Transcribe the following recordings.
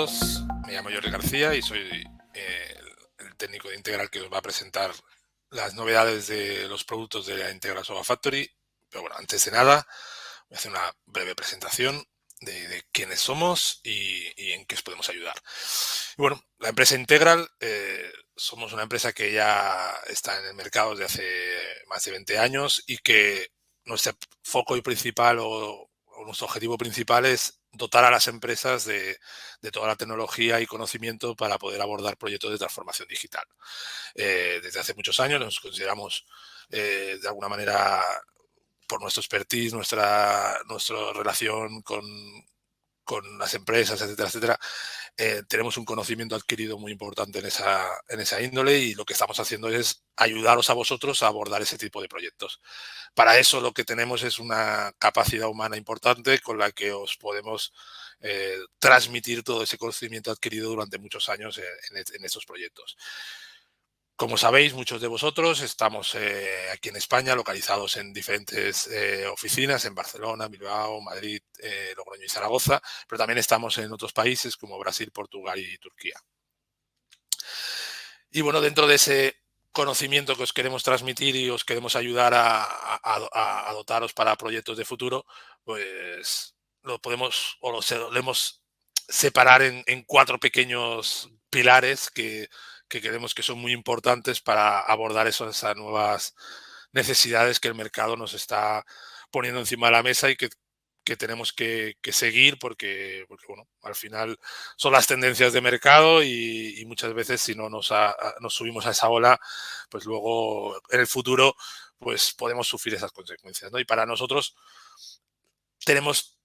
todos, me llamo Jordi García y soy el técnico de Integral que os va a presentar las novedades de los productos de la Integral Software Factory. Pero bueno, antes de nada, voy a hacer una breve presentación de quiénes somos y en qué os podemos ayudar. Y bueno, la empresa Integral, somos una empresa que ya está en el mercado desde hace más de 20 años y que nuestro foco y principal o nuestro objetivo principal es dotar a las empresas de toda la tecnología y conocimiento para poder abordar proyectos de transformación digital. Desde hace muchos años nos consideramos de alguna manera, por nuestro expertise, nuestra relación con las empresas, etcétera, etcétera, tenemos un conocimiento adquirido muy importante en esa índole y lo que estamos haciendo es ayudaros a vosotros a abordar ese tipo de proyectos. Para eso lo que tenemos es una capacidad humana importante con la que os podemos transmitir todo ese conocimiento adquirido durante muchos años en estos proyectos. Como sabéis, muchos de vosotros estamos aquí en España, localizados en diferentes oficinas, en Barcelona, Bilbao, Madrid, Logroño y Zaragoza, pero también estamos en otros países como Brasil, Portugal y Turquía. Y bueno, dentro de ese conocimiento que os queremos transmitir y os queremos ayudar a dotaros para proyectos de futuro, pues lo podemos o lo solemos separar en 4 pequeños pilares que creemos que son muy importantes para abordar esas nuevas necesidades que el mercado nos está poniendo encima de la mesa y que tenemos que seguir porque, bueno, al final son las tendencias de mercado y muchas veces si no nos subimos a esa ola, pues luego en el futuro pues podemos sufrir esas consecuencias, ¿no? Y para nosotros tenemos,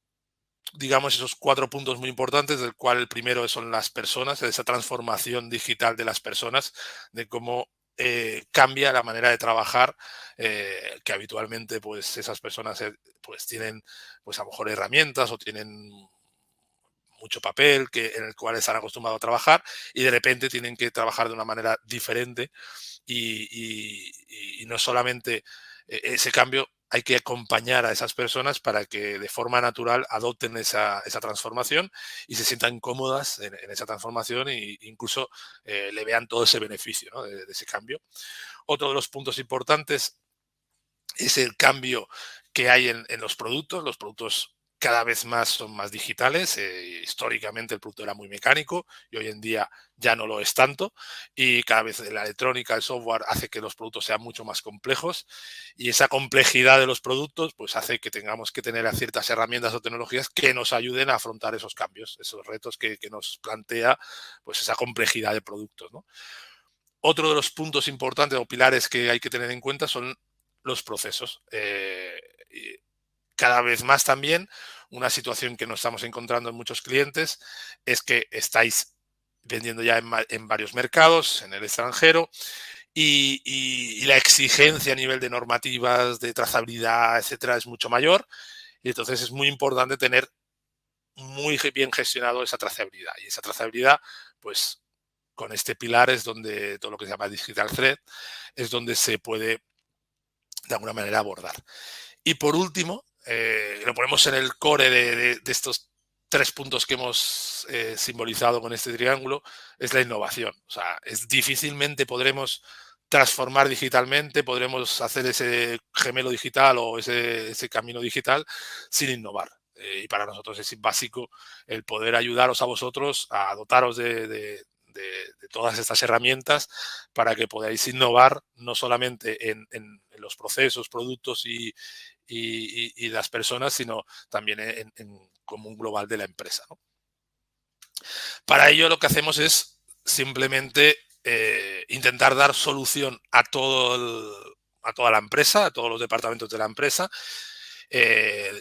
digamos, esos 4 puntos muy importantes, del cual el primero son las personas, esa transformación digital de las personas, de cómo cambia la manera de trabajar, que habitualmente pues esas personas pues tienen pues a lo mejor herramientas o tienen mucho papel en el cual están acostumbrados a trabajar y de repente tienen que trabajar de una manera diferente y no solamente ese cambio, hay que acompañar a esas personas para que de forma natural adopten esa transformación y se sientan cómodas en esa transformación e incluso le vean todo ese beneficio, ¿no? de ese cambio. Otro de los puntos importantes es el cambio que hay en los productos. Los productos cada vez más son más digitales. Históricamente el producto era muy mecánico y hoy en día ya no lo es tanto. Y cada vez la electrónica, el software hace que los productos sean mucho más complejos. Y esa complejidad de los productos pues hace que tengamos que tener ciertas herramientas o tecnologías que nos ayuden a afrontar esos cambios, esos retos que nos plantea pues esa complejidad de productos, ¿no? Otro de los puntos importantes o pilares que hay que tener en cuenta son los procesos. Cada vez más también, una situación que nos estamos encontrando en muchos clientes es que estáis vendiendo ya en varios mercados, en el extranjero, y la exigencia a nivel de normativas, de trazabilidad, etcétera, es mucho mayor. Y entonces es muy importante tener muy bien gestionado esa trazabilidad. Y esa trazabilidad, pues con este pilar es donde todo lo que se llama Digital Thread es donde se puede de alguna manera abordar. Y por último, lo ponemos en el core de estos 3 puntos que hemos simbolizado con este triángulo, es la innovación. O sea, difícilmente podremos transformar digitalmente, podremos hacer ese gemelo digital o ese camino digital sin innovar. Y para nosotros es básico el poder ayudaros a vosotros a dotaros de todas estas herramientas para que podáis innovar no solamente en los procesos, productos y las personas, sino también como un global de la empresa, ¿no? Para ello lo que hacemos es simplemente intentar dar solución a toda la empresa, a todos los departamentos de la empresa,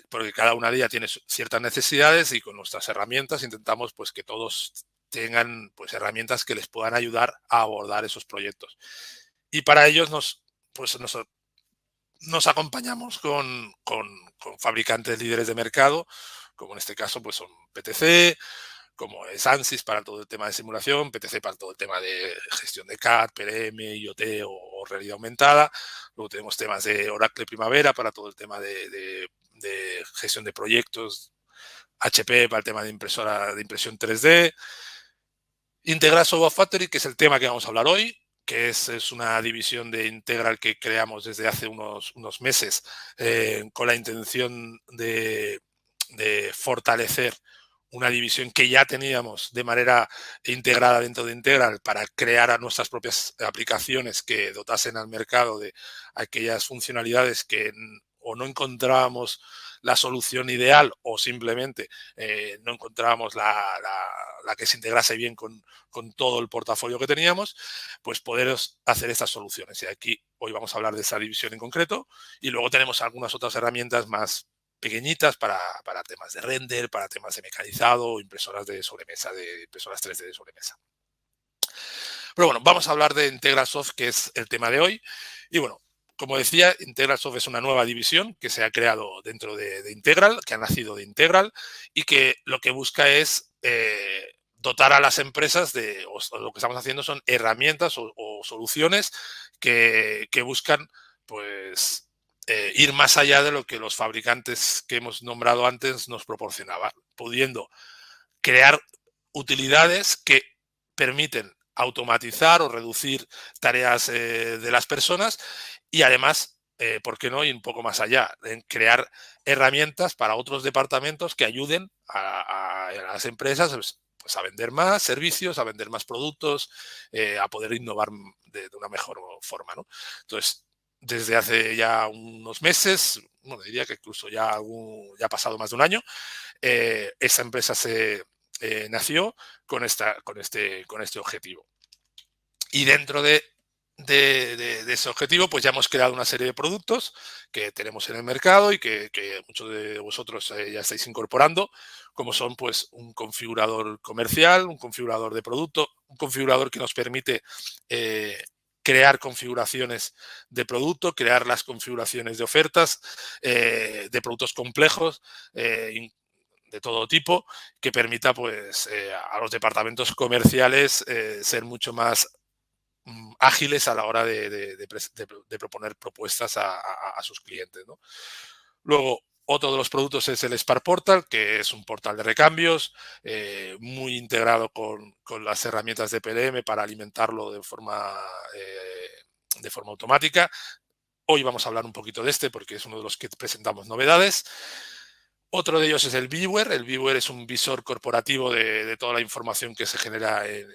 porque cada una de ellas tiene ciertas necesidades y con nuestras herramientas intentamos pues que todos tengan pues herramientas que les puedan ayudar a abordar esos proyectos. Y para ellos pues nos acompañamos con fabricantes líderes de mercado, como en este caso pues son PTC, como es ANSYS para todo el tema de simulación, PTC para todo el tema de gestión de CAD, PLM, IoT o realidad aumentada. Luego tenemos temas de Oracle Primavera para todo el tema de gestión de proyectos HP para el tema de impresión 3D. Integral Software Factory, que es el tema que vamos a hablar hoy, que es una división de Integral que creamos desde hace unos meses con la intención de fortalecer una división que ya teníamos de manera integrada dentro de Integral para crear a nuestras propias aplicaciones que dotasen al mercado de aquellas funcionalidades que o no encontrábamos la solución ideal o simplemente no encontrábamos la que se integrase bien con todo el portafolio que teníamos, pues poder hacer estas soluciones. Y aquí hoy vamos a hablar de esa división en concreto y luego tenemos algunas otras herramientas más pequeñitas para temas de render, para temas de mecanizado, impresoras de sobremesa, de impresoras 3D de sobremesa. Pero bueno, vamos a hablar de Integrasoft, que es el tema de hoy. Y bueno, como decía, Integrasoft es una nueva división que se ha creado dentro de Integral, que ha nacido de Integral y que lo que busca es dotar a las empresas o lo que estamos haciendo son herramientas o soluciones que buscan pues ir más allá de lo que los fabricantes que hemos nombrado antes nos proporcionaban, pudiendo crear utilidades que permiten automatizar o reducir tareas de las personas y además, ¿por qué no? Y un poco más allá, en crear herramientas para otros departamentos que ayuden a las empresas pues, a vender más servicios, a vender más productos, a poder innovar de una mejor forma, ¿no? Entonces, desde hace ya unos meses, bueno, diría que incluso ya ha pasado más de un año, esa empresa se nació con este objetivo. Y dentro de ese objetivo, pues ya hemos creado una serie de productos que tenemos en el mercado y que muchos de vosotros ya estáis incorporando, como son pues un configurador comercial, un configurador de producto, un configurador que nos permite crear configuraciones de producto, crear las configuraciones de ofertas, de productos complejos, de todo tipo, que permita pues a los departamentos comerciales ser mucho más ágiles a la hora de proponer propuestas a sus clientes, ¿no? Luego, otro de los productos es el Spark Portal, que es un portal de recambios muy integrado con las herramientas de PLM para alimentarlo de forma automática. Hoy vamos a hablar un poquito de este porque es uno de los que presentamos novedades. Otro de ellos es el Viewer. El Viewer es un visor corporativo de toda la información que se genera en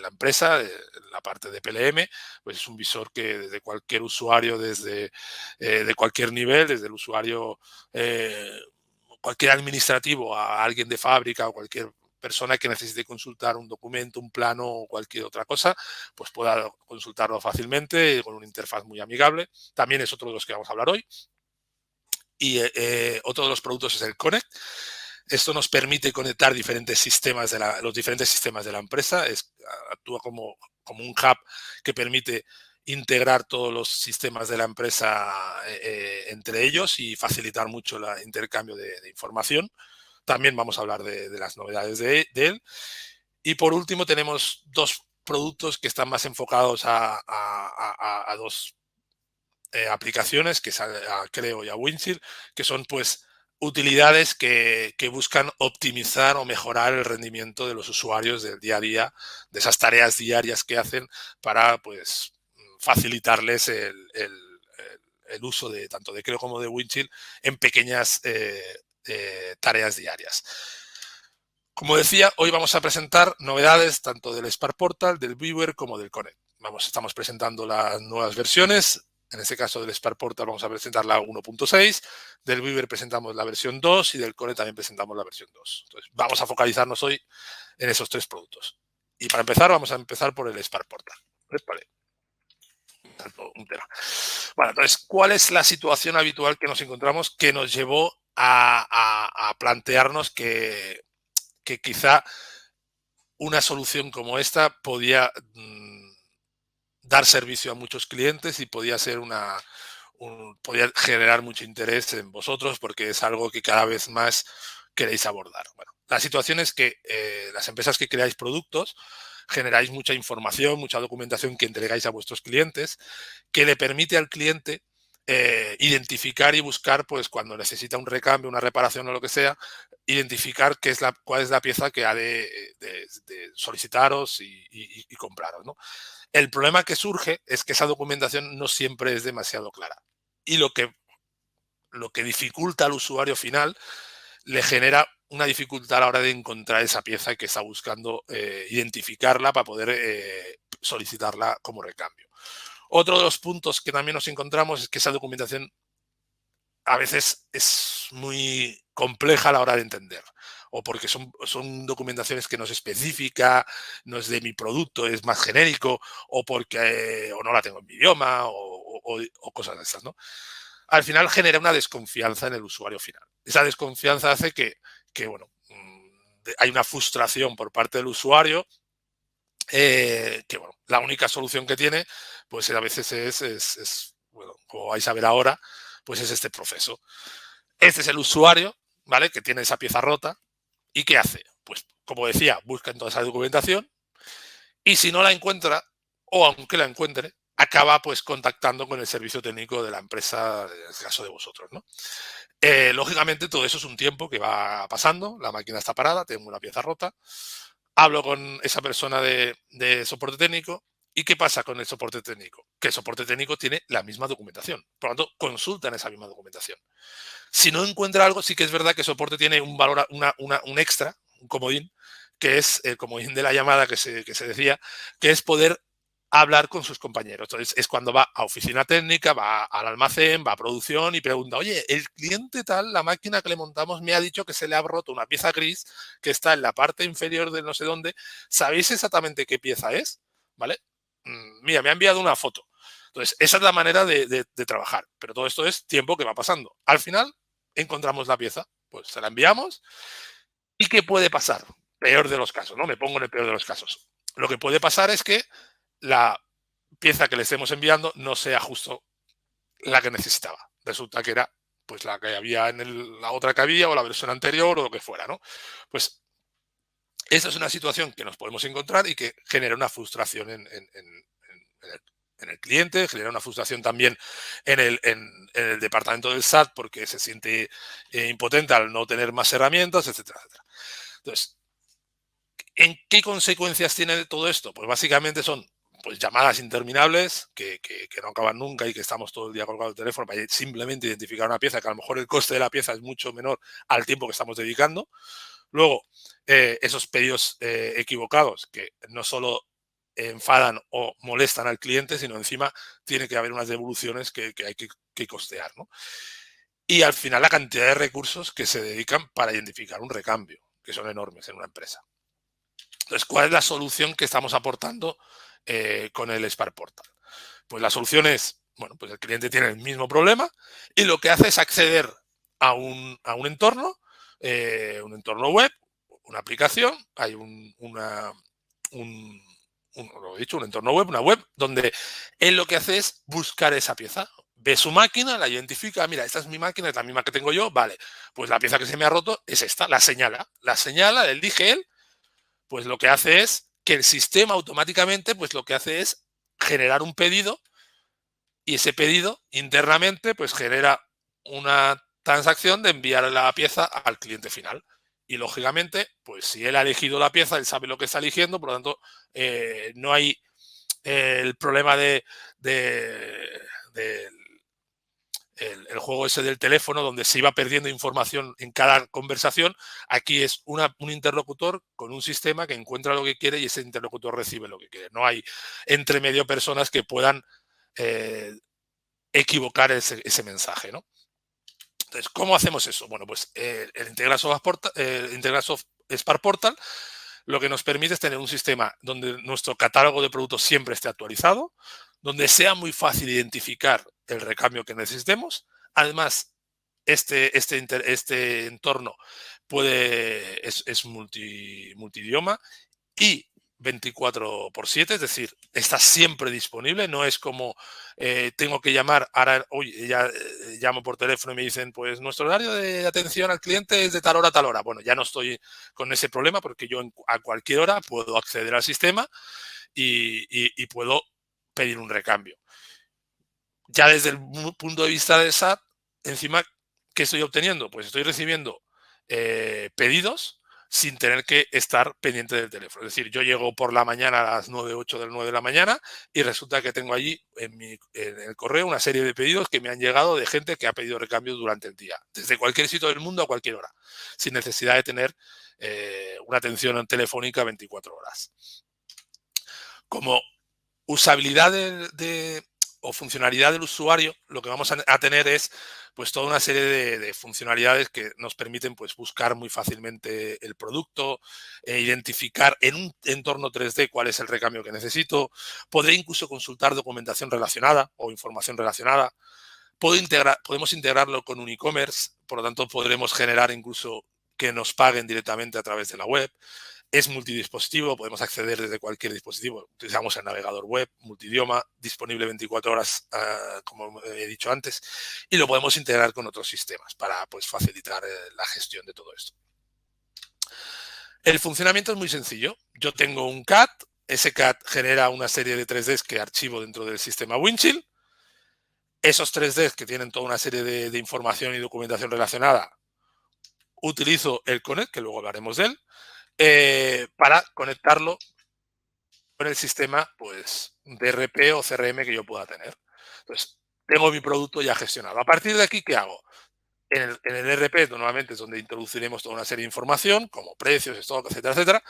la empresa, en la parte de PLM, pues es un visor que desde cualquier usuario, de cualquier nivel, desde el usuario, cualquier administrativo, a alguien de fábrica o cualquier persona que necesite consultar un documento, un plano o cualquier otra cosa, pues pueda consultarlo fácilmente con una interfaz muy amigable. También es otro de los que vamos a hablar hoy. Y otro de los productos es el Connect. Esto nos permite conectar los diferentes sistemas de la empresa. Actúa como un hub que permite integrar todos los sistemas de la empresa entre ellos y facilitar mucho el intercambio de información. También vamos a hablar de las novedades de él. Y por último tenemos dos productos que están más enfocados a dos aplicaciones, que es a Creo y a Windchill, que son pues utilidades que buscan optimizar o mejorar el rendimiento de los usuarios del día a día, de esas tareas diarias que hacen para pues facilitarles el uso de tanto de Creo como de Windchill en pequeñas tareas diarias. Como decía, hoy vamos a presentar novedades tanto del Spark Portal, del Viewer como del Connect. Estamos presentando las nuevas versiones. En este caso del Spark Portal vamos a presentar la 1.6, del Viewer presentamos la versión 2 y del Connect también presentamos la versión 2. Entonces, vamos a focalizarnos hoy en esos tres productos. Y para empezar, vamos a empezar por el Spark Portal. Vale. Un tema. Bueno, entonces, ¿cuál es la situación habitual que nos encontramos que nos llevó a plantearnos que quizá una solución como esta podía dar servicio a muchos clientes y podía ser podía generar mucho interés en vosotros porque es algo que cada vez más queréis abordar? Bueno, la situación es que las empresas que creáis productos generáis mucha información, mucha documentación que entregáis a vuestros clientes, que le permite al cliente identificar y buscar, pues cuando necesita un recambio, una reparación o lo que sea, identificar cuál es la pieza que ha de solicitaros y compraros, ¿no? El problema que surge es que esa documentación no siempre es demasiado clara. Y lo que dificulta al usuario final le genera una dificultad a la hora de encontrar esa pieza que está buscando, identificarla para poder solicitarla como recambio. Otro de los puntos que también nos encontramos es que esa documentación a veces es muy compleja a la hora de entender, o porque son documentaciones que no es específica, no es de mi producto, es más genérico, o porque o no la tengo en mi idioma, o cosas de esas, ¿no? Al final genera una desconfianza en el usuario final. Esa desconfianza hace que bueno, hay una frustración por parte del usuario, que bueno, la única solución que tiene, pues a veces bueno, como vais a ver ahora, pues es este proceso. Este es el usuario, ¿vale? Que tiene esa pieza rota. ¿Y qué hace? Pues, como decía, busca en toda esa documentación y si no la encuentra, o aunque la encuentre, acaba pues contactando con el servicio técnico de la empresa, en el caso de vosotros, ¿no? Lógicamente todo eso es un tiempo que va pasando, la máquina está parada, tengo una pieza rota, hablo con esa persona de soporte técnico. ¿Y qué pasa con el soporte técnico? Que el soporte técnico tiene la misma documentación. Por lo tanto, consultan esa misma documentación. Si no encuentra algo, sí que es verdad que soporte tiene un valor, un extra, un comodín, que es el comodín de la llamada que se decía, que es poder hablar con sus compañeros. Entonces, es cuando va a oficina técnica, va al almacén, va a producción y pregunta, oye, el cliente tal, la máquina que le montamos me ha dicho que se le ha roto una pieza gris que está en la parte inferior de no sé dónde. ¿Sabéis exactamente qué pieza es? ¿Vale? Mira, me ha enviado una foto. Entonces, esa es la manera de trabajar, pero todo esto es tiempo que va pasando. Al final, encontramos la pieza, pues se la enviamos. ¿Y qué puede pasar? Peor de los casos, ¿no? Me pongo en el peor de los casos. Lo que puede pasar es que la pieza que le estemos enviando no sea justo la que necesitaba. Resulta que era pues la que había en la otra que había o la versión anterior o lo que fuera, ¿no? Pues esa es una situación que nos podemos encontrar y que genera una frustración en el cliente, genera una frustración también en el departamento del SAT porque se siente impotente al no tener más herramientas, etcétera, etcétera. Entonces, ¿en qué consecuencias tiene todo esto? Pues básicamente son pues llamadas interminables que no acaban nunca y que estamos todo el día colgados del teléfono para simplemente identificar una pieza, que a lo mejor el coste de la pieza es mucho menor al tiempo que estamos dedicando. Luego, esos pedidos equivocados que no solo enfadan o molestan al cliente, sino encima tiene que haber unas devoluciones que hay que costear, ¿no? Y al final la cantidad de recursos que se dedican para identificar un recambio, que son enormes en una empresa. Entonces, ¿cuál es la solución que estamos aportando con el Spark Portal? Pues la solución es, bueno, pues el cliente tiene el mismo problema y lo que hace es acceder a un entorno web, una aplicación, hay lo he dicho, un entorno web, una web, donde él lo que hace es buscar esa pieza. Ve su máquina, la identifica, mira, esta es mi máquina, es la misma que tengo yo, vale, pues la pieza que se me ha roto es esta, la señala, el dije él, pues lo que hace es que el sistema automáticamente, pues lo que hace es generar un pedido y ese pedido internamente pues genera una transacción de enviar la pieza al cliente final. Y lógicamente, pues si él ha elegido la pieza, él sabe lo que está eligiendo, por lo tanto, no hay el problema de el juego ese del teléfono donde se iba perdiendo información en cada conversación. Aquí es un interlocutor con un sistema que encuentra lo que quiere y ese interlocutor recibe lo que quiere. No hay entre medio personas que puedan eh, equivocar ese mensaje, ¿no? Entonces, ¿cómo hacemos eso? Bueno, pues el Integrasoft Spark Portal lo que nos permite es tener un sistema donde nuestro catálogo de productos siempre esté actualizado, donde sea muy fácil identificar el recambio que necesitemos. Además, este entorno es multidioma y 24/7, es decir, está siempre disponible, no es como tengo que llamar, ahora hoy ya llamo por teléfono y me dicen, pues nuestro horario de atención al cliente es de tal hora a tal hora. Bueno, ya no estoy con ese problema porque yo a cualquier hora puedo acceder al sistema y puedo pedir un recambio. ya desde el punto de vista del SAT, encima, ¿qué estoy obteniendo? Pues estoy recibiendo pedidos sin tener que estar pendiente del teléfono. Es decir, yo llego por la mañana a las 9 8 del 9 de la mañana y resulta que tengo allí en el correo una serie de pedidos que me han llegado de gente que ha pedido recambios durante el día, desde cualquier sitio del mundo a cualquier hora, sin necesidad de tener una atención telefónica 24 horas. Como usabilidad o funcionalidad del usuario, lo que vamos a tener es pues toda una serie de funcionalidades que nos permiten pues buscar muy fácilmente el producto, identificar en un entorno 3D cuál es el recambio que necesito, podré incluso consultar documentación relacionada o información relacionada, podemos integrarlo con un e-commerce, por lo tanto podremos generar incluso que nos paguen directamente a través de la web. Es multidispositivo, podemos acceder desde cualquier dispositivo. Utilizamos el navegador web, multidioma, disponible 24 horas, como he dicho antes, y lo podemos integrar con otros sistemas para pues, facilitar la gestión de todo esto. El funcionamiento es muy sencillo. Yo tengo un CAD, ese CAD genera una serie de 3Ds que archivo dentro del sistema Windchill. Esos 3Ds que tienen toda una serie de información y documentación relacionada, utilizo el Connect, que luego hablaremos de él, para conectarlo con el sistema pues, de RP o CRM que yo pueda tener. Entonces, tengo mi producto ya gestionado. A partir de aquí, ¿qué hago? En el RP normalmente es donde introduciremos toda una serie de información, como precios, stock, etcétera, etcétera.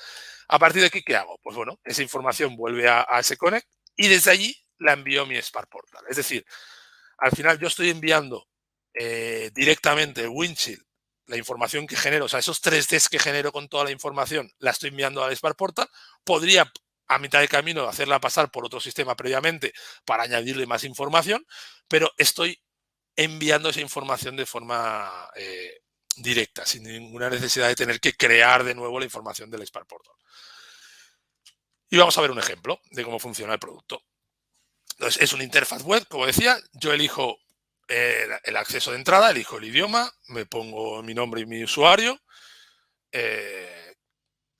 A partir de aquí, ¿qué hago? Pues bueno, esa información vuelve a ese Connect y desde allí la envío a mi Spark Portal. Es decir, al final yo estoy enviando directamente Windchill la información que genero, o sea, esos 3Ds que genero con toda la información, la estoy enviando al Spark Portal. Podría a mitad de camino hacerla pasar por otro sistema previamente para añadirle más información, pero estoy enviando esa información de forma directa, sin ninguna necesidad de tener que crear de nuevo la información del Spark Portal. Y vamos a ver un ejemplo de cómo funciona el producto. Entonces, es una interfaz web, como decía, yo elijo el acceso de entrada, elijo el idioma, me pongo mi nombre y mi usuario,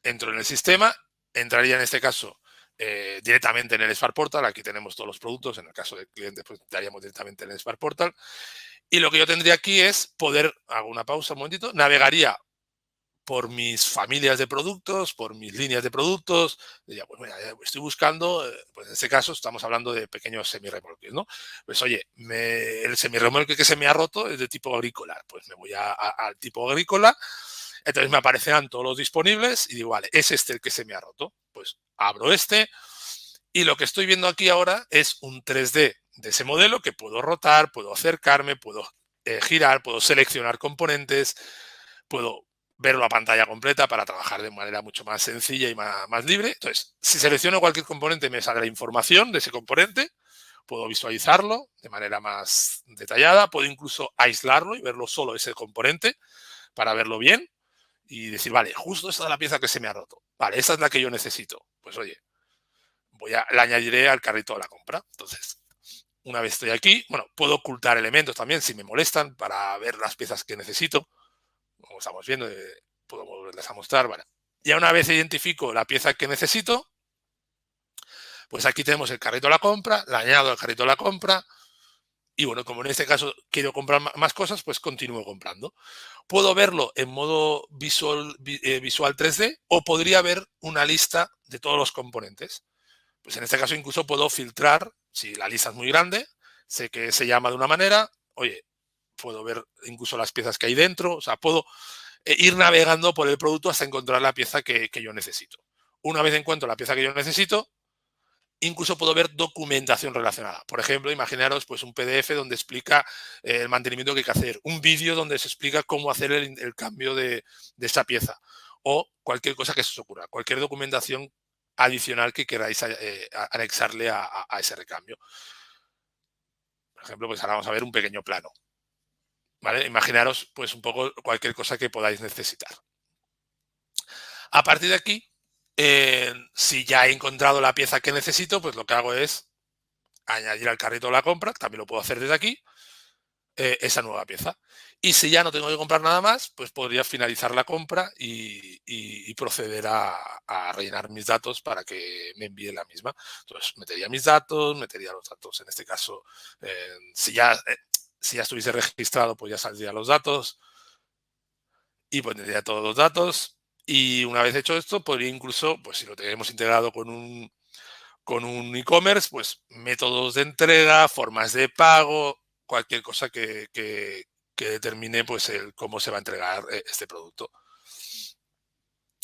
entro en el sistema, entraría en este caso directamente en el Spark Portal, aquí tenemos todos los productos, en el caso del cliente pues estaríamos directamente en el Spark Portal, y lo que yo tendría aquí es poder, hago una pausa un momentito, navegaría por mis familias de productos, por mis líneas de productos. Diría, pues mira, estoy buscando, pues en este caso estamos hablando de pequeños semirremolques, ¿no? Pues oye, el semirremolque que se me ha roto es de tipo agrícola. Pues me voy al tipo agrícola, entonces me aparecerán todos los disponibles y digo, vale, es este el que se me ha roto. Pues abro este y lo que estoy viendo aquí ahora es un 3D de ese modelo que puedo rotar, puedo acercarme, puedo girar, puedo seleccionar componentes, puedo ver la pantalla completa para trabajar de manera mucho más sencilla y más libre. Entonces, si selecciono cualquier componente, me sale la información de ese componente, puedo visualizarlo de manera más detallada, puedo incluso aislarlo y verlo solo ese componente para verlo bien y decir, vale, justo esta es la pieza que se me ha roto. Vale, esta es la que yo necesito. Pues oye, la añadiré al carrito de la compra. Entonces, una vez estoy aquí, bueno, puedo ocultar elementos también si me molestan para ver las piezas que necesito. Como estamos viendo, puedo volverles a mostrar. Vale. Ya una vez identifico la pieza que necesito, pues aquí tenemos el carrito de la compra, la añado al carrito de la compra y bueno, como en este caso quiero comprar más cosas, pues continúo comprando. Puedo verlo en modo visual 3D o podría ver una lista de todos los componentes. Pues en este caso incluso puedo filtrar, si la lista es muy grande, sé que se llama de una manera, oye, puedo ver incluso las piezas que hay dentro, o sea, puedo ir navegando por el producto hasta encontrar la pieza que yo necesito. Una vez encuentro la pieza que yo necesito, incluso puedo ver documentación relacionada. Por ejemplo, imaginaros pues, un PDF donde explica el mantenimiento que hay que hacer, un vídeo donde se explica cómo hacer el cambio de esa pieza o cualquier cosa que se os ocurra, cualquier documentación adicional que queráis anexarle a ese recambio. Por ejemplo, pues ahora vamos a ver un pequeño plano. ¿Vale? Imaginaros pues un poco cualquier cosa que podáis necesitar. A partir de aquí, si ya he encontrado la pieza que necesito, pues lo que hago es añadir al carrito de la compra, también lo puedo hacer desde aquí. esa nueva pieza. Y si ya no tengo que comprar nada más, pues podría finalizar la compra y proceder a rellenar mis datos para que me envíe la misma. Entonces, metería mis datos, metería los datos, en este caso, si ya estuviese registrado, pues ya saldrían los datos y pondría todos los datos. Y una vez hecho esto, podría incluso, pues si lo tenemos integrado con un e-commerce, pues métodos de entrega, formas de pago, cualquier cosa que determine pues cómo se va a entregar este producto.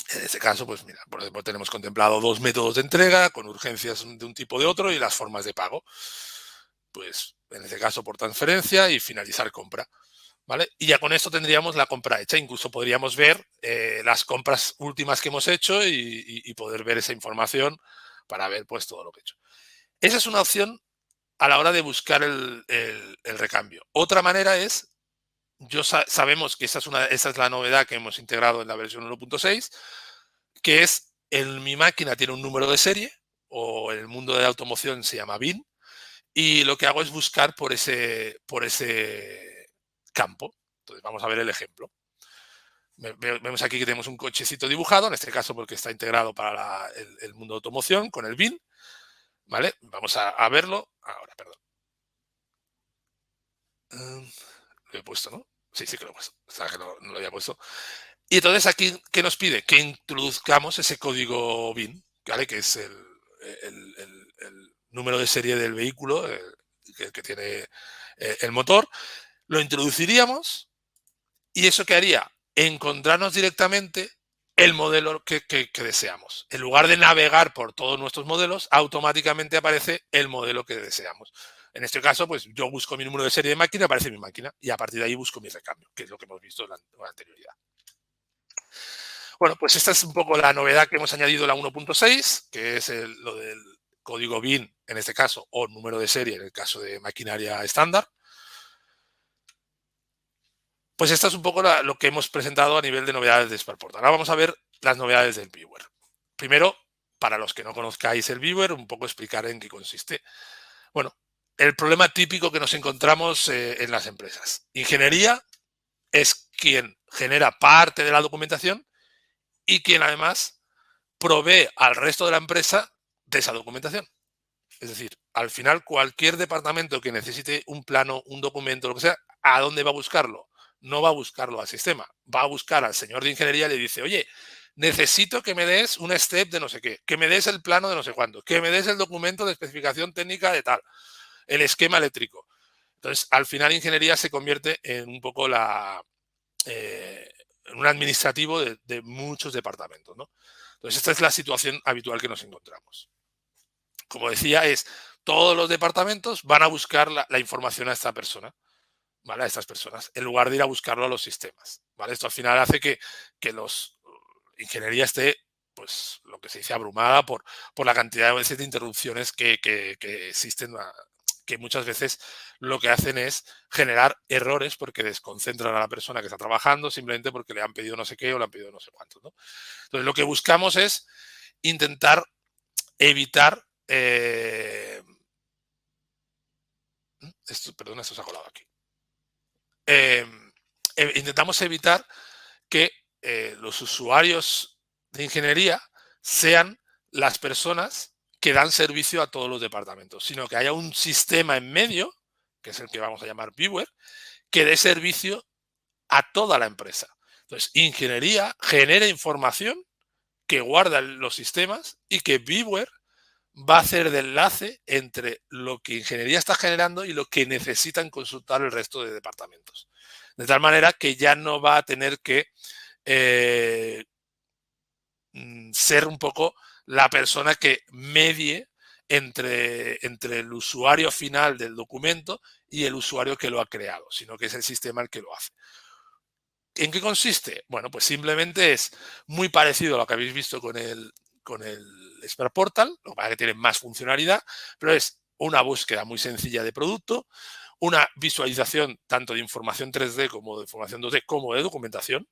En este caso, pues mira, por ejemplo, tenemos contemplado 2 métodos de entrega con urgencias de un tipo o de otro y las formas de pago. Pues en este caso por transferencia y finalizar compra. ¿Vale? Y ya con esto tendríamos la compra hecha. Incluso podríamos ver las compras últimas que hemos hecho y poder ver esa información para ver pues todo lo que he hecho. Esa es una opción a la hora de buscar el recambio. Otra manera es, sabemos que esa es la novedad que hemos integrado en la versión 1.6, que es mi máquina tiene un número de serie, o en el mundo de la automoción se llama BIN, y lo que hago es buscar por ese campo. Entonces vamos a ver el ejemplo. Vemos aquí que tenemos un cochecito dibujado, en este caso porque está integrado para el mundo de automoción con el BIN. ¿Vale? Vamos a verlo ahora, perdón. Lo he puesto, ¿no? Sí, sí que lo he puesto. O sea, que no lo había puesto. Y entonces aquí, ¿qué nos pide? Que introduzcamos ese código BIN, ¿vale? Que es el número de serie del vehículo, que tiene el motor. Lo introduciríamos y eso que haría, encontrarnos directamente el modelo que deseamos. En lugar de navegar por todos nuestros modelos, automáticamente aparece el modelo que deseamos. En este caso, pues yo busco mi número de serie de máquina, aparece mi máquina, y a partir de ahí busco mi recambio, que es lo que hemos visto en la anterioridad. Bueno, pues esta es un poco la novedad que hemos añadido en la 1.6, que es lo del código BIN, en este caso, o número de serie, en el caso de maquinaria estándar. Pues esto es un poco lo que hemos presentado a nivel de novedades de Sparport. Ahora vamos a ver las novedades del Viewer. Primero, para los que no conozcáis el Viewer, un poco explicar en qué consiste. Bueno, el problema típico que nos encontramos en las empresas. Ingeniería es quien genera parte de la documentación y quien además provee al resto de la empresa de esa documentación. Es decir, al final cualquier departamento que necesite un plano, un documento, lo que sea, ¿a dónde va a buscarlo? No va a buscarlo al sistema, va a buscar al señor de ingeniería y le dice, oye, necesito que me des un step de no sé qué, que me des el plano de no sé cuánto, que me des el documento de especificación técnica de tal, el esquema eléctrico. Entonces, al final ingeniería se convierte en un poco en un administrativo de muchos departamentos, ¿no? Entonces, esta es la situación habitual que nos encontramos. Como decía, todos los departamentos van a buscar la información a esta persona, ¿vale? A estas personas, en lugar de ir a buscarlo a los sistemas, ¿vale? Esto al final hace que los ingeniería esté, pues, lo que se dice, abrumada por la cantidad de veces de interrupciones que existen, que muchas veces lo que hacen es generar errores porque desconcentran a la persona que está trabajando simplemente porque le han pedido no sé qué o le han pedido no sé cuánto, ¿no? Entonces, lo que buscamos es intentar evitar perdona, esto se ha colado aquí. Intentamos evitar que los usuarios de ingeniería sean las personas que dan servicio a todos los departamentos, sino que haya un sistema en medio, que es el que vamos a llamar Viewer, que dé servicio a toda la empresa. Entonces, ingeniería genera información que guarda los sistemas y que Viewer va a hacer de enlace entre lo que ingeniería está generando y lo que necesitan consultar el resto de departamentos. De tal manera que ya no va a tener que ser un poco la persona que medie entre el usuario final del documento y el usuario que lo ha creado, sino que es el sistema el que lo hace. ¿En qué consiste? Bueno, pues simplemente es muy parecido a lo que habéis visto con el Expert Portal, lo que pasa es que tiene más funcionalidad, pero es una búsqueda muy sencilla de producto, una visualización tanto de información 3D como de información 2D como de documentación.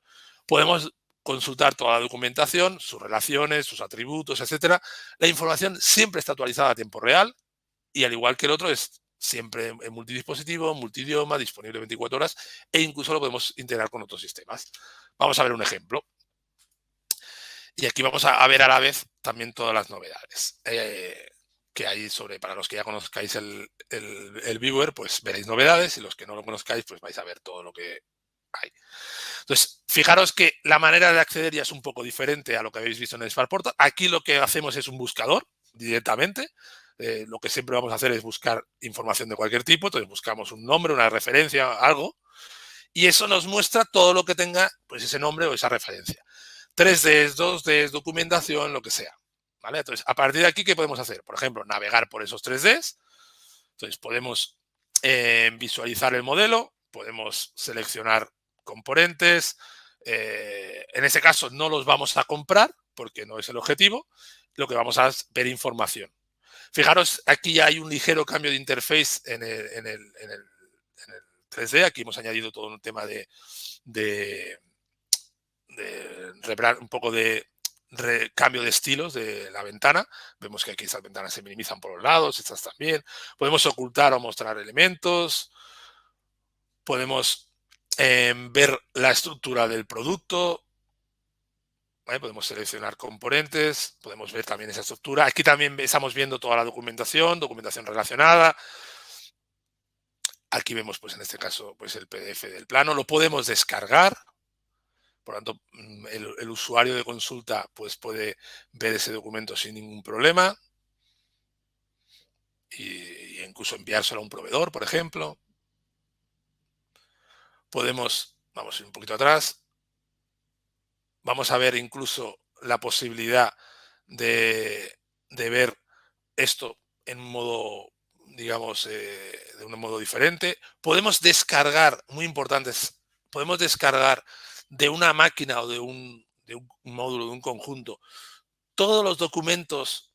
Podemos consultar toda la documentación, sus relaciones, sus atributos, etcétera. La información siempre está actualizada a tiempo real y al igual que el otro siempre en multidispositivo, multidioma, disponible 24 horas e incluso lo podemos integrar con otros sistemas. Vamos a ver un ejemplo. Y aquí vamos a ver a la vez también todas las novedades que hay para los que ya conozcáis el viewer, pues veréis novedades, y los que no lo conozcáis, pues vais a ver todo lo que hay. Entonces, fijaros que la manera de acceder ya es un poco diferente a lo que habéis visto en el Spark Portal. Aquí lo que hacemos es un buscador directamente. Lo que siempre vamos a hacer es buscar información de cualquier tipo. Entonces buscamos un nombre, una referencia, algo, y eso nos muestra todo lo que tenga pues ese nombre o esa referencia. 3Ds, 2Ds, documentación, lo que sea. ¿Vale? Entonces, a partir de aquí, ¿qué podemos hacer? Por ejemplo, navegar por esos 3Ds. Entonces, podemos visualizar el modelo, podemos seleccionar componentes. En ese caso, no los vamos a comprar porque no es el objetivo. Lo que vamos a es ver información. Fijaros, aquí ya hay un ligero cambio de interface en el 3D. Aquí hemos añadido todo un tema de un poco de cambio de estilos de la ventana. Vemos que aquí estas ventanas se minimizan por los lados, estas también. Podemos ocultar o mostrar elementos. Podemos ver la estructura del producto. ¿Vale? Podemos seleccionar componentes, podemos ver también esa estructura. Aquí también estamos viendo toda la documentación relacionada. Aquí vemos, pues en este caso, pues el PDF del plano. Lo podemos descargar. Por lo tanto, el usuario de consulta pues puede ver ese documento sin ningún problema y incluso enviárselo a un proveedor, por ejemplo. Podemos, vamos a ir un poquito atrás, vamos a ver incluso la posibilidad de ver esto en un modo, digamos, de un modo diferente. Podemos descargar, muy importantes, podemos descargar de una máquina o de un módulo, de un conjunto, todos los documentos.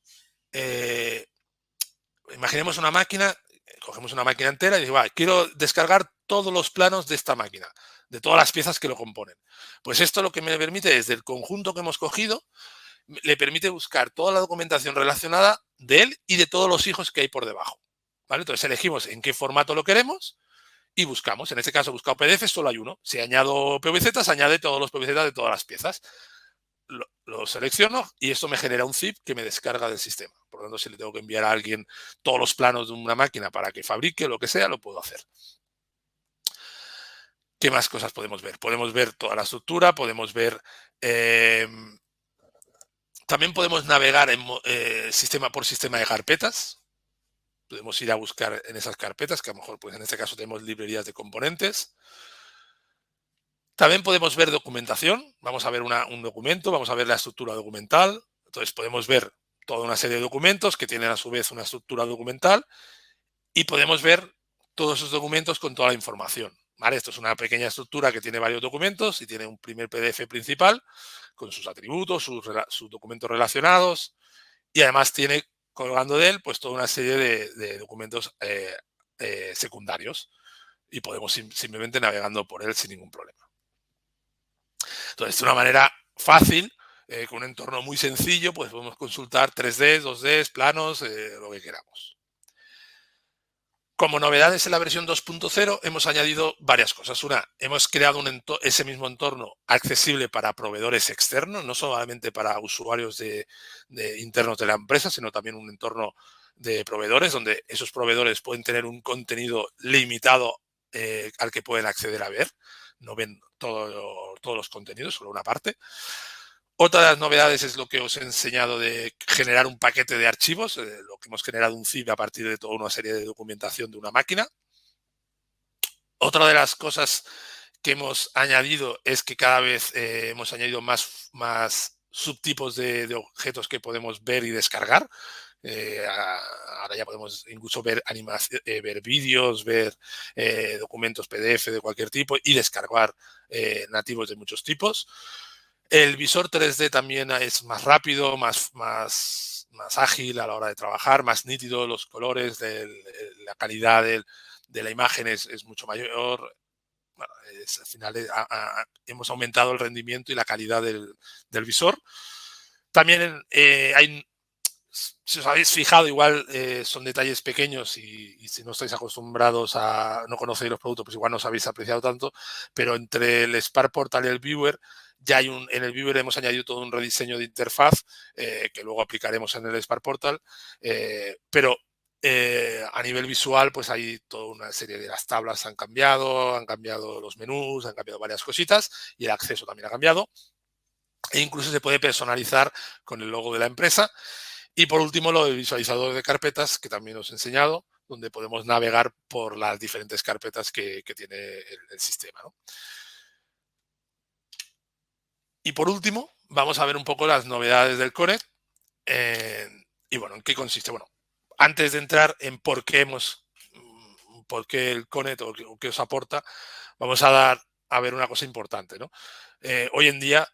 Imaginemos una máquina, cogemos una máquina entera y digo, quiero descargar todos los planos de esta máquina, de todas las piezas que lo componen. Pues esto lo que me permite, desde el conjunto que hemos cogido, le permite buscar toda la documentación relacionada de él y de todos los hijos que hay por debajo. ¿Vale? Entonces elegimos en qué formato lo queremos y buscamos. En este caso, buscado PDF, solo hay uno. Si añado PVZ, se añade todos los PVZ de todas las piezas. Lo selecciono y esto me genera un zip que me descarga del sistema. Por lo tanto, si le tengo que enviar a alguien todos los planos de una máquina para que fabrique lo que sea, lo puedo hacer. ¿Qué más cosas podemos ver? Podemos ver toda la estructura, podemos ver... también podemos navegar en sistema por sistema de carpetas. Podemos ir a buscar en esas carpetas, que a lo mejor, pues en este caso tenemos librerías de componentes. También podemos ver documentación. Vamos a ver un documento, vamos a ver la estructura documental. Entonces podemos ver toda una serie de documentos que tienen a su vez una estructura documental y podemos ver todos esos documentos con toda la información. ¿Vale? Esto es una pequeña estructura que tiene varios documentos y tiene un primer PDF principal con sus atributos, sus documentos relacionados, y además tiene colgando de él pues toda una serie de documentos secundarios, y podemos simplemente navegando por él sin ningún problema. Entonces, de una manera fácil, con un entorno muy sencillo, pues podemos consultar 3Ds, 2Ds, planos, lo que queramos. Como novedades en la versión 2.0 hemos añadido varias cosas. Una, hemos creado ese mismo entorno accesible para proveedores externos, no solamente para usuarios internos de la empresa, sino también un entorno de proveedores, donde esos proveedores pueden tener un contenido limitado al que pueden acceder a ver. No ven todos los contenidos, solo una parte. Otra de las novedades es lo que os he enseñado de generar un paquete de archivos, lo que hemos generado un zip a partir de toda una serie de documentación de una máquina. Otra de las cosas que hemos añadido es que cada vez hemos añadido más subtipos de objetos que podemos ver y descargar. Ahora ya podemos incluso ver ver vídeos, ver documentos PDF de cualquier tipo y descargar nativos de muchos tipos. El visor 3D también es más rápido, más ágil a la hora de trabajar, más nítido, los colores, la calidad de la imagen es mucho mayor. Bueno, al final hemos aumentado el rendimiento y la calidad del visor. También hay Si os habéis fijado, igual son detalles pequeños y si no estáis acostumbrados a, no conocéis los productos, pues igual no os habéis apreciado tanto, pero entre el Spark Portal y el Viewer, ya hay en el Viewer hemos añadido todo un rediseño de interfaz que luego aplicaremos en el Spark Portal, pero a nivel visual, pues hay toda una serie de las tablas han cambiado los menús, han cambiado varias cositas y el acceso también ha cambiado. E incluso se puede personalizar con el logo de la empresa. Y por último, lo del visualizador de carpetas, que también os he enseñado, donde podemos navegar por las diferentes carpetas que tiene el sistema, ¿no? Y por último, vamos a ver un poco las novedades del Connect. Y bueno, ¿en qué consiste? Bueno, antes de entrar en por qué el Connect o qué os aporta, vamos a ver una cosa importante, ¿no? Hoy en día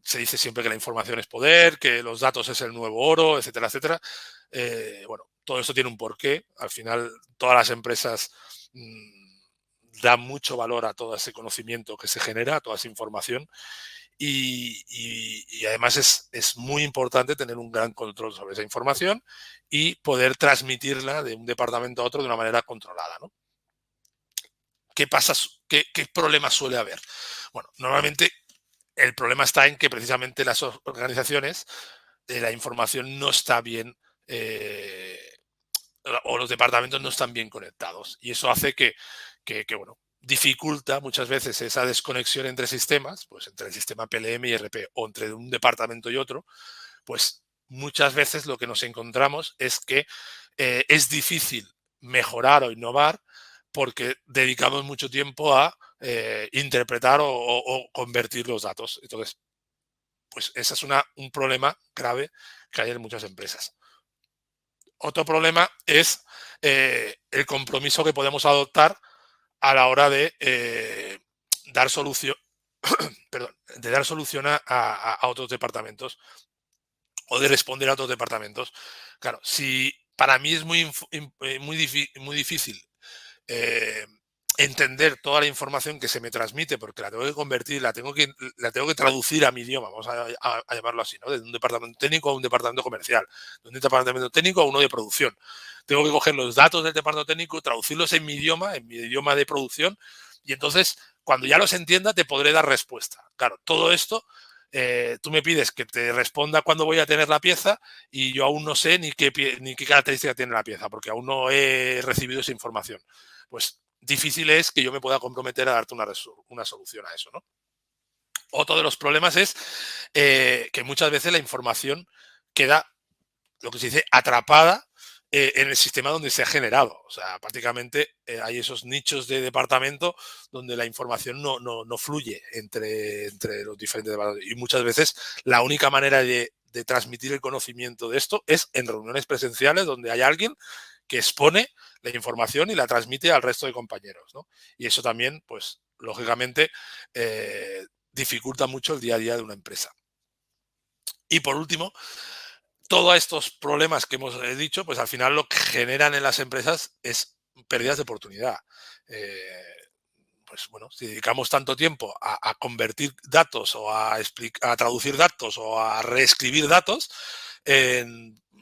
se dice siempre que la información es poder, que los datos es el nuevo oro, etcétera, etcétera. Bueno, todo esto tiene un porqué. Al final, todas las empresas dan mucho valor a todo ese conocimiento que se genera, a toda esa información. Y además es muy importante tener un gran control sobre esa información y poder transmitirla de un departamento a otro de una manera controlada, ¿no? ¿Qué pasa? ¿Qué problemas suele haber? Bueno, normalmente el problema está en que precisamente las organizaciones la información no está bien o los departamentos no están bien conectados y eso hace bueno, dificulta muchas veces esa desconexión entre sistemas, pues entre el sistema PLM y ERP o entre un departamento y otro, pues muchas veces lo que nos encontramos es que es difícil mejorar o innovar porque dedicamos mucho tiempo a interpretar o convertir los datos. Entonces, pues ese es un problema grave que hay en muchas empresas. Otro problema es el compromiso que podemos adoptar a la hora de dar solución, perdón, de dar solución a otros departamentos o de responder a otros departamentos. Claro, si para mí es muy difícil eh, entender toda la información que se me transmite, porque la tengo que convertir, la tengo que traducir a mi idioma, vamos a llamarlo así, ¿no? De un departamento técnico a un departamento comercial, de un departamento técnico a uno de producción. Tengo que coger los datos del departamento técnico, traducirlos en mi idioma de producción, y entonces, cuando ya los entienda, te podré dar respuesta. Claro, todo esto tú me pides que te responda cuándo voy a tener la pieza y yo aún no sé ni qué característica tiene la pieza, porque aún no he recibido esa información. Pues difícil es que yo me pueda comprometer a darte una solución a eso, ¿no? Otro de los problemas es que muchas veces la información queda, lo que se dice, atrapada en el sistema donde se ha generado. O sea, prácticamente hay esos nichos de departamento donde la información no fluye entre los diferentes departamentos. Y muchas veces la única manera de transmitir el conocimiento de esto es en reuniones presenciales donde hay alguien que expone la información y la transmite al resto de compañeros, ¿no? Y eso también, pues, lógicamente, dificulta mucho el día a día de una empresa. Y por último, todos estos problemas que hemos dicho, pues al final lo que generan en las empresas es pérdidas de oportunidad. Eh, pues bueno, si dedicamos tanto tiempo a convertir datos o a traducir datos o a reescribir datos,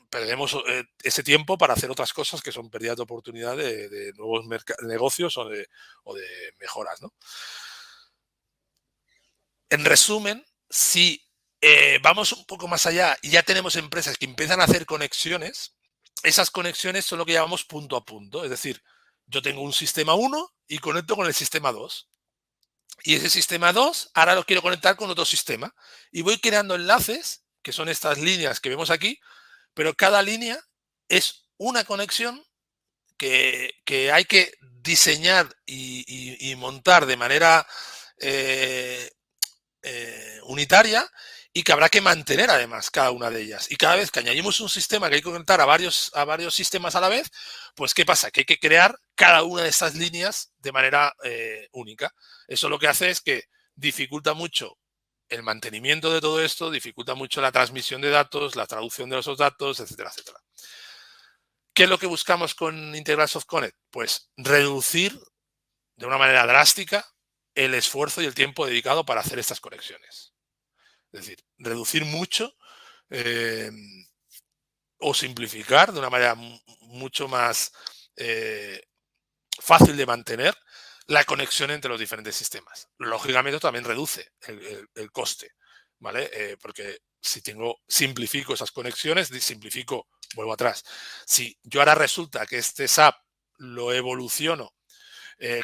perdemos ese tiempo para hacer otras cosas que son pérdidas de oportunidad de nuevos negocios o de mejoras, ¿no? En resumen, si vamos un poco más allá y ya tenemos empresas que empiezan a hacer conexiones, esas conexiones son lo que llamamos punto a punto. Es decir, yo tengo un sistema 1 y conecto con el sistema 2. Y ese sistema 2 ahora lo quiero conectar con otro sistema. Y voy creando enlaces, que son estas líneas que vemos aquí, pero cada línea es una conexión que hay que diseñar y montar de manera eh, unitaria y que habrá que mantener además cada una de ellas. Y cada vez que añadimos un sistema que hay que conectar a varios sistemas a la vez, pues ¿qué pasa? Que hay que crear cada una de estas líneas de manera única. Eso lo que hace es que dificulta mucho el mantenimiento de todo esto, dificulta mucho la transmisión de datos, la traducción de esos datos, etcétera, etcétera. ¿Qué es lo que buscamos con Integral Soft Connect? Pues reducir de una manera drástica el esfuerzo y el tiempo dedicado para hacer estas conexiones. Es decir, reducir mucho eh, o simplificar de una manera mucho más fácil de mantener la conexión entre los diferentes sistemas. Lógicamente también reduce el coste, ¿vale? Porque si simplifico esas conexiones, simplifico, vuelvo atrás. Si yo ahora resulta que este SAP lo evoluciono,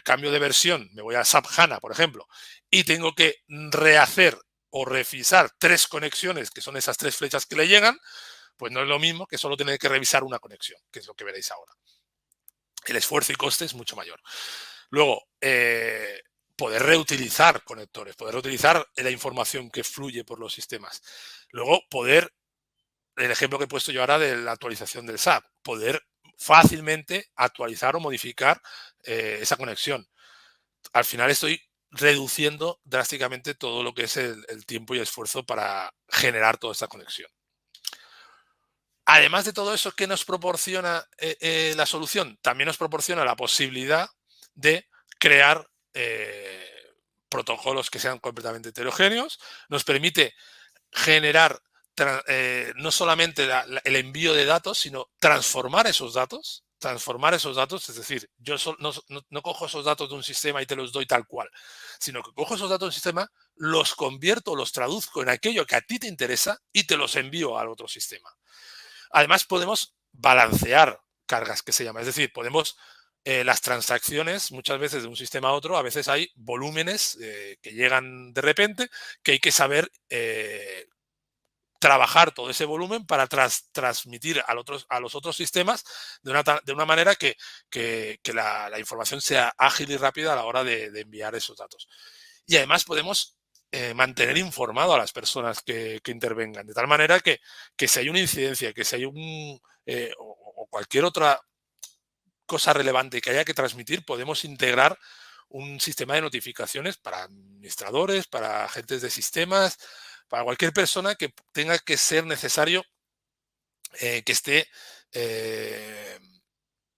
cambio de versión, me voy a SAP HANA, por ejemplo, y tengo que rehacer o revisar 3 conexiones, que son esas 3 flechas que le llegan, pues no es lo mismo que solo tener que revisar una conexión, que es lo que veréis ahora. El esfuerzo y coste es mucho mayor. Luego, poder reutilizar conectores, poder reutilizar la información que fluye por los sistemas. Luego, el ejemplo que he puesto yo ahora de la actualización del SAP, poder fácilmente actualizar o modificar esa conexión. Al final estoy reduciendo drásticamente todo lo que es el tiempo y esfuerzo para generar toda esta conexión. Además de todo eso, ¿qué nos proporciona la solución? También nos proporciona la posibilidad de crear protocolos que sean completamente heterogéneos. Nos permite generar no solamente el envío de datos, sino transformar esos datos. Transformar esos datos, es decir, yo no cojo esos datos de un sistema y te los doy tal cual, sino que cojo esos datos de un sistema, los convierto, los traduzco en aquello que a ti te interesa y te los envío al otro sistema. Además, podemos balancear cargas, que se llama. Es decir, podemos las transacciones, muchas veces de un sistema a otro, a veces hay volúmenes que llegan de repente, que hay que saber trabajar todo ese volumen para transmitir a los otros sistemas de una manera que la información sea ágil y rápida a la hora de enviar esos datos. Y además podemos mantener informado a las personas que intervengan, de tal manera que si hay una incidencia, que si hay o cualquier otra cosa relevante que haya que transmitir, podemos integrar un sistema de notificaciones para administradores, para agentes de sistemas, para cualquier persona que tenga que ser necesario que esté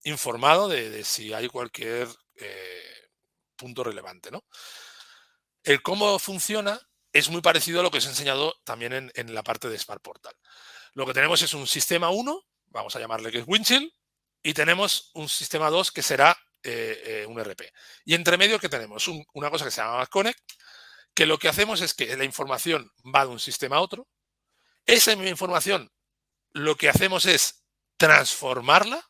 informado de si hay cualquier punto relevante, ¿no? El cómo funciona es muy parecido a lo que os he enseñado también en la parte de Spark Portal. Lo que tenemos es un sistema 1, vamos a llamarle que es Windchill, y tenemos un sistema 2 que será un RP. Y entre medio que tenemos una cosa que se llama Connect, que lo que hacemos es que la información va de un sistema a otro. Esa información lo que hacemos es transformarla,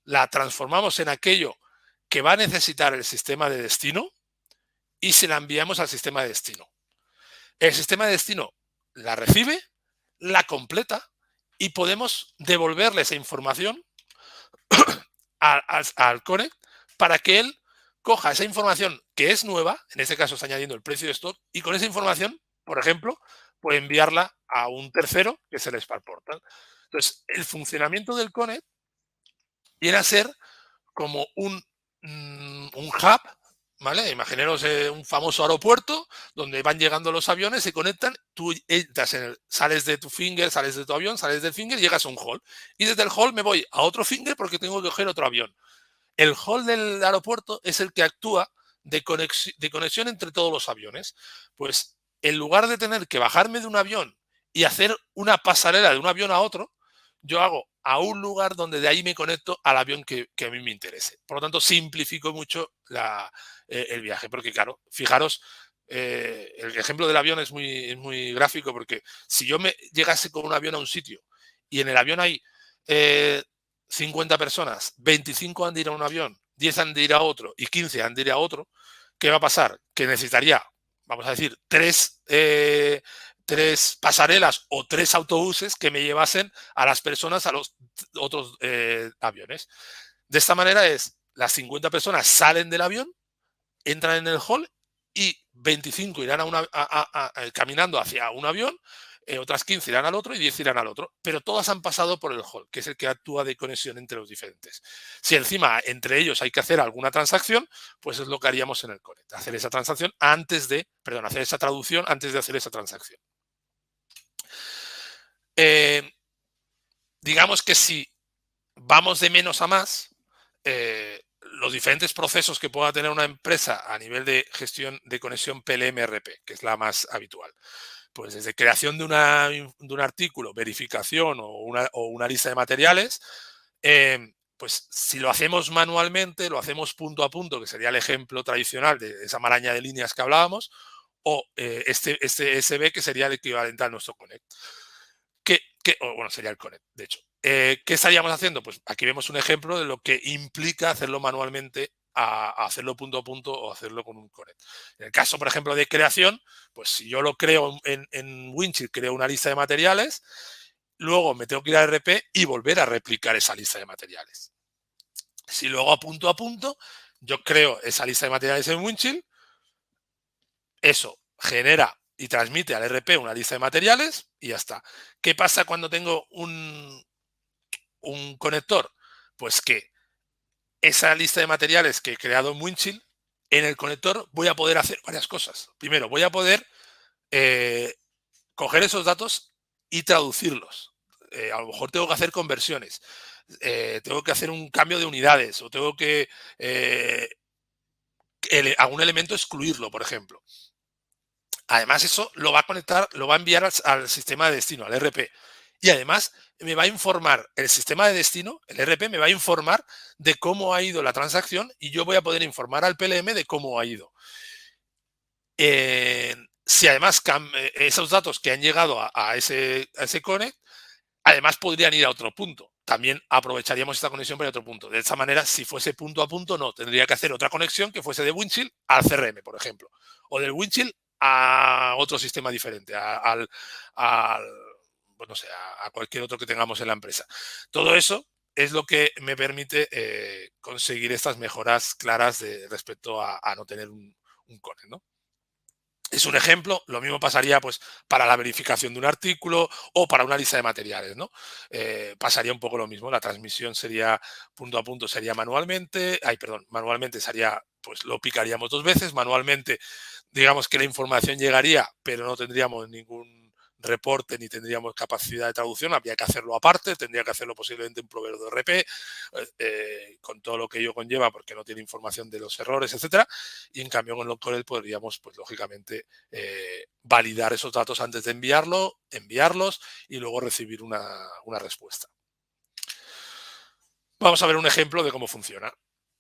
la transformamos en aquello que va a necesitar el sistema de destino y se la enviamos al sistema de destino. El sistema de destino la recibe, la completa y podemos devolverle esa información al Connect para que él coja esa información que es nueva, en este caso está añadiendo el precio de stock, y con esa información, por ejemplo, puede enviarla a un tercero, que es el Spark Portal. Entonces, el funcionamiento del Connect viene a ser como un hub, ¿vale? Imaginaros un famoso aeropuerto donde van llegando los aviones, se conectan, tú entras sales de tu finger, sales de tu avión, sales del finger, llegas a un hall. Y desde el hall me voy a otro finger porque tengo que coger otro avión. El hall del aeropuerto es el que actúa de conexión entre todos los aviones. Pues en lugar de tener que bajarme de un avión y hacer una pasarela de un avión a otro, yo hago a un lugar donde de ahí me conecto al avión que a mí me interese. Por lo tanto, simplifico mucho el viaje. Porque claro, fijaros, el ejemplo del avión es muy gráfico porque si yo me llegase con un avión a un sitio y en el avión hay 50 personas, 25 han de ir a un avión, 10 han de ir a otro y 15 han de ir a otro, ¿qué va a pasar? Que necesitaría, vamos a decir, tres pasarelas o 3 autobuses que me llevasen a las personas a los otros aviones. De esta manera las 50 personas salen del avión, entran en el hall y 25 irán caminando hacia un avión, otras 15 irán al otro y 10 irán al otro, pero todas han pasado por el hall, que es el que actúa de conexión entre los diferentes. Si encima entre ellos hay que hacer alguna transacción, pues es lo que haríamos en el Connect, hacer esa transacción hacer esa traducción antes de hacer esa transacción. Digamos que si vamos de menos a más, los diferentes procesos que pueda tener una empresa a nivel de gestión de conexión PLM-RP, que es la más habitual. Pues desde creación de un artículo, verificación o una lista de materiales, pues si lo hacemos manualmente, lo hacemos punto a punto, que sería el ejemplo tradicional de esa maraña de líneas que hablábamos, o este SB, que sería el equivalente a nuestro connect. O bueno, sería el connect, de hecho. ¿Qué estaríamos haciendo? Pues aquí vemos un ejemplo de lo que implica hacerlo manualmente a hacerlo punto a punto o hacerlo con un connect. En el caso, por ejemplo, de creación, pues si yo lo creo en Winchill, creo una lista de materiales, luego me tengo que ir a RP y volver a replicar esa lista de materiales. Si luego a punto, yo creo esa lista de materiales en Winchill, eso genera y transmite al RP una lista de materiales y ya está. ¿Qué pasa cuando tengo un conector? Pues que esa lista de materiales que he creado en Winchill, en el conector voy a poder hacer varias cosas. Primero, voy a poder coger esos datos y traducirlos. A lo mejor tengo que hacer conversiones, tengo que hacer un cambio de unidades o tengo que algún elemento excluirlo, por ejemplo. Además, eso lo va a conectar, lo va a enviar al sistema de destino, al RP. Y además me va a informar el sistema de destino, el RP me va a informar de cómo ha ido la transacción y yo voy a poder informar al PLM de cómo ha ido. Si además esos datos que han llegado a ese connect, además podrían ir a otro punto. También aprovecharíamos esta conexión para otro punto. De esa manera, si fuese punto a punto, no. Tendría que hacer otra conexión que fuese de Winchill al CRM, por ejemplo. O del Winchill a otro sistema diferente, pues no sé, a cualquier otro que tengamos en la empresa. Todo eso es lo que me permite conseguir estas mejoras claras respecto a no tener un connect, ¿no? Es un ejemplo, lo mismo pasaría pues para la verificación de un artículo o para una lista de materiales, ¿no? Pasaría un poco lo mismo, la transmisión sería punto a punto, sería manualmente, manualmente sería, pues lo picaríamos 2 veces, manualmente digamos que la información llegaría, pero no tendríamos ningún reporte ni tendríamos capacidad de traducción, habría que hacerlo aparte, tendría que hacerlo posiblemente un proveedor de RP, con todo lo que ello conlleva, porque no tiene información de los errores, etcétera, y en cambio con Lockcore podríamos, pues lógicamente, validar esos datos antes de enviarlos y luego recibir una respuesta. Vamos a ver un ejemplo de cómo funciona.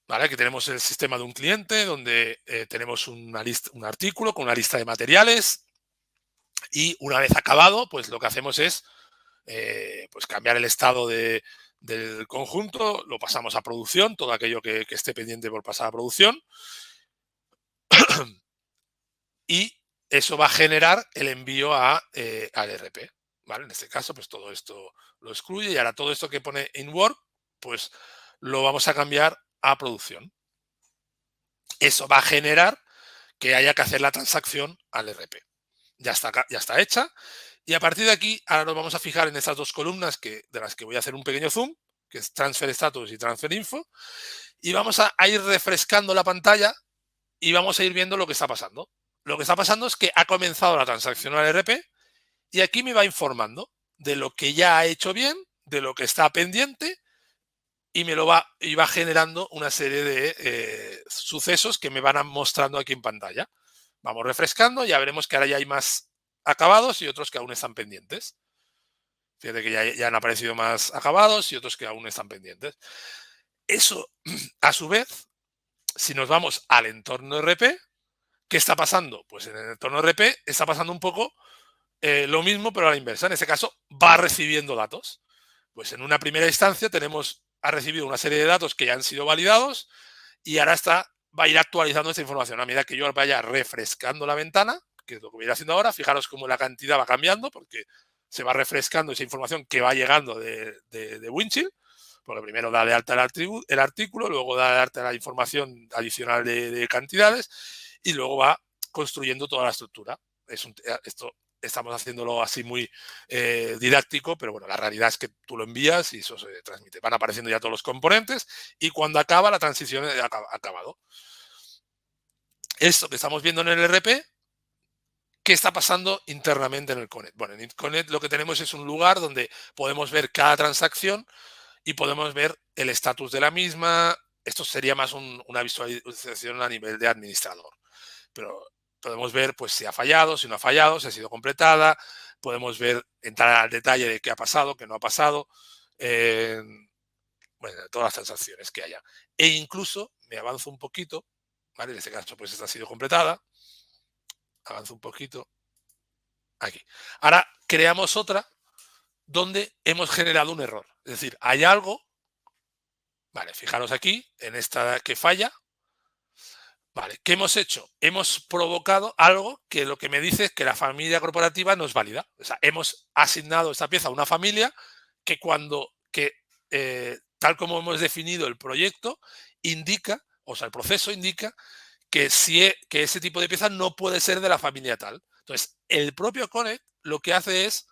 ¿Vale? Aquí tenemos el sistema de un cliente donde tenemos un artículo con una lista de materiales y una vez acabado, pues lo que hacemos es pues cambiar el estado del conjunto, lo pasamos a producción, todo aquello que esté pendiente por pasar a producción y eso va a generar el envío al RP. ¿Vale? En este caso, pues todo esto lo excluye y ahora todo esto que pone in work, pues lo vamos a cambiar a producción. Eso va a generar que haya que hacer la transacción al RP. Ya está hecha. Y a partir de aquí, ahora nos vamos a fijar en estas dos columnas de las que voy a hacer un pequeño zoom, que es transfer status y transfer info. Y vamos a ir refrescando la pantalla y vamos a ir viendo lo que está pasando. Lo que está pasando es que ha comenzado la transacción al RP y aquí me va informando de lo que ya ha hecho bien, de lo que está pendiente y va generando una serie de sucesos que me van mostrando aquí en pantalla. Vamos refrescando, ya veremos que ahora ya hay más acabados y otros que aún están pendientes. Fíjate que ya han aparecido más acabados y otros que aún están pendientes. Eso, a su vez, si nos vamos al entorno RP, ¿qué está pasando? Pues en el entorno RP está pasando un poco lo mismo, pero a la inversa. En este caso, va recibiendo datos. Pues en una primera instancia ha recibido una serie de datos que ya han sido validados y ahora va a ir actualizando esta información. A medida que yo vaya refrescando la ventana, que es lo que voy a ir haciendo ahora, fijaros cómo la cantidad va cambiando, porque se va refrescando esa información que va llegando de Winchill, porque primero da de alta el artículo, luego da de alta la información adicional de cantidades y luego va construyendo toda la estructura. Esto estamos haciéndolo así muy didáctico, pero bueno, la realidad es que tú lo envías y eso se transmite. Van apareciendo ya todos los componentes y cuando acaba la transición ha acabado. Esto que estamos viendo en el RP, ¿qué está pasando internamente en el Connect? Bueno, en el Connect lo que tenemos es un lugar donde podemos ver cada transacción y podemos ver el estatus de la misma. Esto sería más una visualización a nivel de administrador. Pero podemos ver pues, si ha fallado, si no ha fallado, si ha sido completada, podemos ver, entrar al detalle de qué ha pasado, qué no ha pasado, eh, bueno, todas las transacciones que haya. E incluso me avanzo un poquito, ¿vale? En este caso, pues esta ha sido completada, avanzo un poquito, aquí. Ahora creamos otra donde hemos generado un error. Es decir, hay algo, vale, fijaros aquí, en esta que falla, vale, ¿qué hemos hecho? Hemos provocado algo que lo que me dice es que la familia corporativa no es válida. O sea, hemos asignado esta pieza a una familia que tal como hemos definido el proyecto, indica, o sea, el proceso indica que, que ese tipo de pieza no puede ser de la familia tal. Entonces, el propio Connect lo que hace es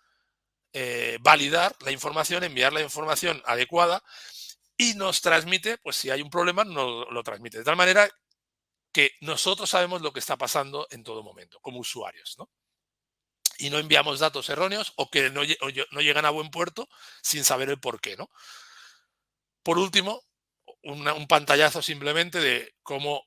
validar la información, enviar la información adecuada y nos transmite, pues si hay un problema, nos lo transmite. De tal manera que nosotros sabemos lo que está pasando en todo momento, como usuarios, ¿no? Y no enviamos datos erróneos o que no llegan a buen puerto sin saber el por qué, ¿no? Por último, un pantallazo simplemente de cómo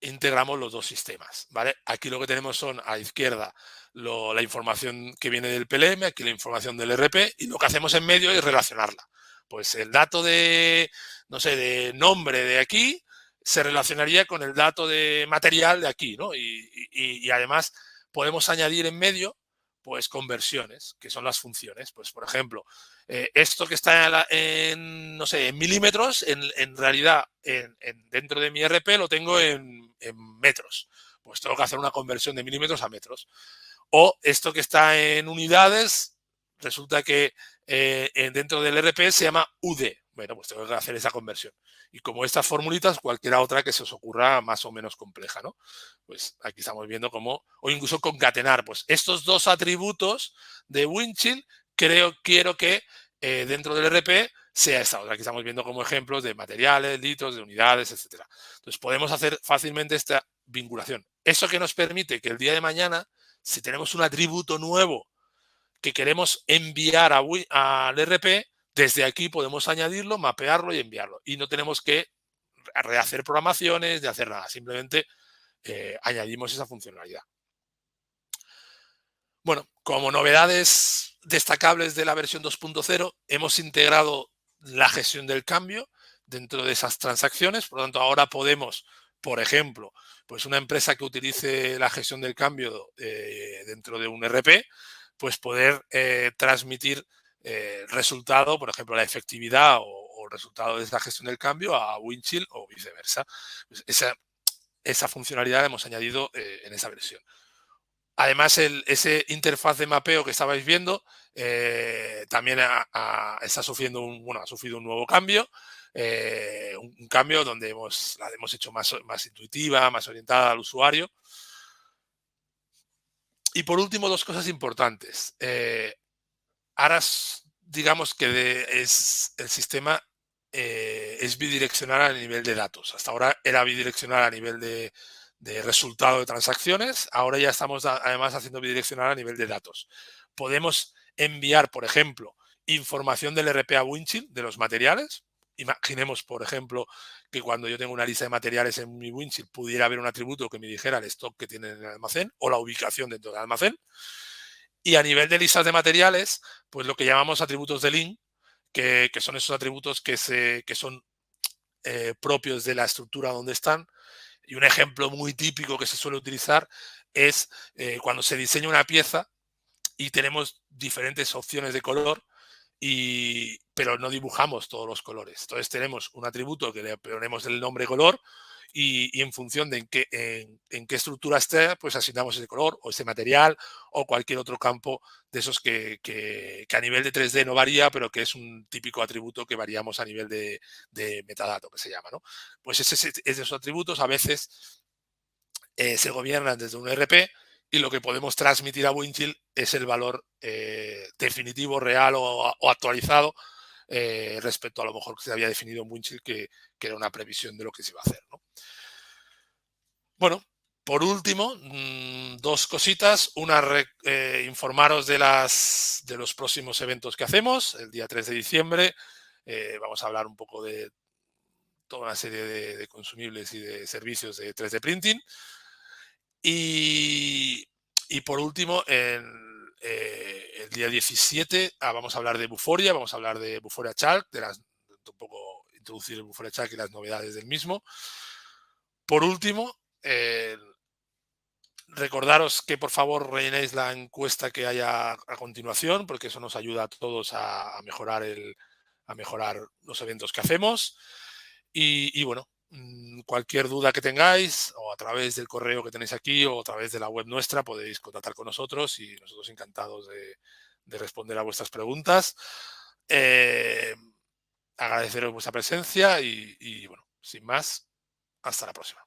integramos los dos sistemas, ¿vale? Aquí lo que tenemos son a la izquierda la información que viene del PLM, aquí la información del RP, y lo que hacemos en medio es relacionarla. Pues el dato de, no sé, de nombre de aquí se relacionaría con el dato de material de aquí, ¿no? Y además podemos añadir en medio pues conversiones, que son las funciones. Pues, por ejemplo, esto que está no sé, en milímetros, en realidad dentro de mi RP lo tengo en metros. Pues tengo que hacer una conversión de milímetros a metros. O esto que está en unidades, resulta que dentro del RP se llama UD. Bueno, pues tengo que hacer esa conversión. Y como estas formulitas, cualquiera otra que se os ocurra más o menos compleja, ¿no? Pues aquí estamos viendo cómo, o incluso concatenar, pues estos dos atributos de Windchill, quiero que dentro del RP sea esta otra. Aquí estamos viendo como ejemplos de materiales, litros, de unidades, etcétera. Entonces podemos hacer fácilmente esta vinculación. Eso que nos permite que el día de mañana, si tenemos un atributo nuevo que queremos enviar al RP, desde aquí podemos añadirlo, mapearlo y enviarlo. Y no tenemos que rehacer programaciones, de hacer nada. Simplemente añadimos esa funcionalidad. Bueno, como novedades destacables de la versión 2.0, hemos integrado la gestión del cambio dentro de esas transacciones. Por lo tanto, ahora podemos, por ejemplo, pues una empresa que utilice la gestión del cambio dentro de un RP, pues poder transmitir el resultado, por ejemplo, la efectividad o el resultado de esa gestión del cambio a Windchill o viceversa. Pues esa funcionalidad la hemos añadido en esa versión. Además, ese interfaz de mapeo que estabais viendo también está sufriendo ha sufrido un nuevo cambio, un cambio donde la hemos hecho más intuitiva, más orientada al usuario. Y por último, dos cosas importantes. Ahora, digamos que el sistema es bidireccional a nivel de datos. Hasta ahora era bidireccional a nivel de resultado de transacciones. Ahora ya estamos además haciendo bidireccional a nivel de datos. Podemos enviar, por ejemplo, información del RP a Windchill de los materiales. Imaginemos, por ejemplo, que cuando yo tengo una lista de materiales en mi Windchill pudiera haber un atributo que me dijera el stock que tiene en el almacén o la ubicación dentro del almacén. Y a nivel de listas de materiales, pues lo que llamamos atributos de link, que son esos atributos que son propios de la estructura donde están. Y un ejemplo muy típico que se suele utilizar es cuando se diseña una pieza y tenemos diferentes opciones de color, pero no dibujamos todos los colores. Entonces tenemos un atributo que le ponemos el nombre color y en función de en qué estructura esté, pues asignamos ese color o ese material o cualquier otro campo de esos que a nivel de 3D no varía, pero que es un típico atributo que variamos a nivel de metadato, que se llama, ¿no? Pues esos atributos a veces se gobiernan desde un RP y lo que podemos transmitir a Windchill es el valor definitivo, real o actualizado respecto a lo mejor que se había definido en Windchill, que era una previsión de lo que se iba a hacer, ¿no? Bueno, por último, dos cositas. Una, informaros de los próximos eventos que hacemos. El día 3 de diciembre vamos a hablar un poco de toda una serie de consumibles y de servicios de 3D Printing. Y, y por último, el día 17 vamos a hablar de Buforia, vamos a hablar de Buforia Chalk, un poco introducir el Buforia Chalk y las novedades del mismo. Por último, recordaros que por favor rellenéis la encuesta que haya a continuación, porque eso nos ayuda a todos a mejorar a mejorar los eventos que hacemos. Y bueno, cualquier duda que tengáis, o a través del correo que tenéis aquí, o a través de la web nuestra, podéis contactar con nosotros y nosotros encantados de responder a vuestras preguntas. Eh, Agradeceros vuestra presencia y bueno, sin más, hasta la próxima.